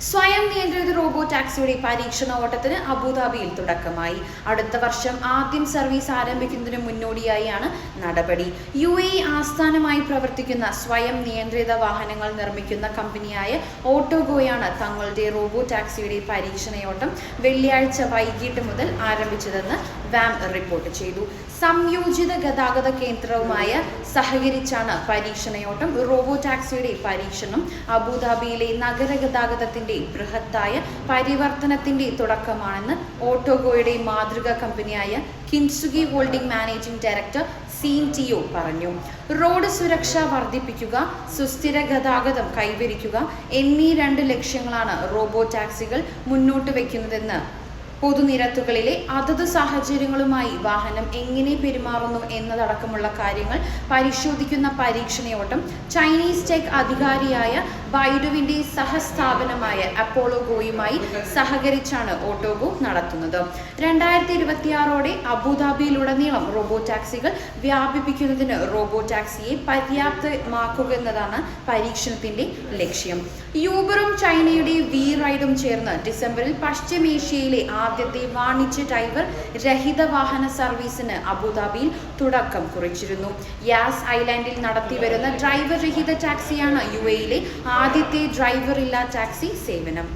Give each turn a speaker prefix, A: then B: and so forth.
A: സ്വയം നിയന്ത്രിത റോബോ ടാക്സിയുടെ പരീക്ഷണ ഓട്ടത്തിന് അബുദാബിയിൽ തുടക്കമായി. അടുത്ത വർഷം ആദ്യം സർവീസ് ആരംഭിക്കുന്നതിന് മുന്നോടിയായാണ് നടപടി. UAE ആസ്ഥാനമായി പ്രവർത്തിക്കുന്ന സ്വയം നിയന്ത്രിത വാഹനങ്ങൾ നിർമ്മിക്കുന്ന കമ്പനിയായ ഓട്ടോഗോയാണ് തങ്ങളുടെ റോബോ ടാക്സിയുടെ പരീക്ഷണയോട്ടം വെള്ളിയാഴ്ച വൈകിട്ട് മുതൽ ആരംഭിച്ചതെന്ന് വാം റിപ്പോർട്ട് ചെയ്തു. സംയോജിത ഗതാഗത കേന്ദ്രവുമായി സഹകരിച്ചാണ് പരീക്ഷണയോട്ടം. റോബോ ടാക്സിയുടെ പരീക്ഷണം അബുദാബിയിലെ നഗര ഗതാഗതത്തിന്റെ ബൃഹത്തായ പരിവർത്തനത്തിന്റെ തുടക്കമാണെന്ന് ഓട്ടോഗോയുടെ മാതൃകാ കമ്പനിയായ കിൻസുഗി ഹോൾഡിംഗ് മാനേജിംഗ് ഡയറക്ടർ സീൻ ടിയോ പറഞ്ഞു. റോഡ് സുരക്ഷ വർദ്ധിപ്പിക്കുക, സുസ്ഥിര ഗതാഗതം കൈവരിക്കുക എന്നീ 2 ലക്ഷ്യങ്ങളാണ് റോബോ ടാക്സികൾ മുന്നോട്ട് വയ്ക്കുന്നതെന്ന് പൊതുനിരത്തുകളിലെ അതത് സാഹചര്യങ്ങളുമായി വാഹനം എങ്ങനെ പെരുമാറുന്നു എന്നതടക്കമുള്ള കാര്യങ്ങൾ പരിശോധിക്കുന്ന പരീക്ഷണയോട്ടം ചൈനീസ് ടെക് അധികാരിയായ ബൈഡുവിന്റെ സഹസ്ഥാപനമായ അപ്പോളോഗോയുമായി സഹകരിച്ചാണ് ഓട്ടോഗോ നടത്തുന്നത്. 2026ഓടെ അബുദാബിയിലുടനീളം റോബോ ടാക്സികൾ വ്യാപിപ്പിക്കുന്നതിന് റോബോ ടാക്സിയെ പര്യാപ്തമാക്കുക എന്നതാണ് പരീക്ഷണത്തിന്റെ ലക്ഷ്യം. യൂബറും ചൈനയുടെ വി റൈഡും ചേർന്ന് ഡിസംബറിൽ പശ്ചിമേഷ്യയിലെ ആദ്യത്തെ വാണിജ്യ ഡ്രൈവർ രഹിത വാഹന സർവീസിന് അബുദാബിയിൽ തുടക്കം കുറിച്ചിരുന്നു. യാസ് ഐലാൻഡിൽ നടത്തിവരുന്ന ഡ്രൈവർ രഹിത ടാക്സിയാണ് UAEയിലെ ആദ്യത്തെ ഡ്രൈവർ ഇല്ലാ ടാക്സി സേവനം.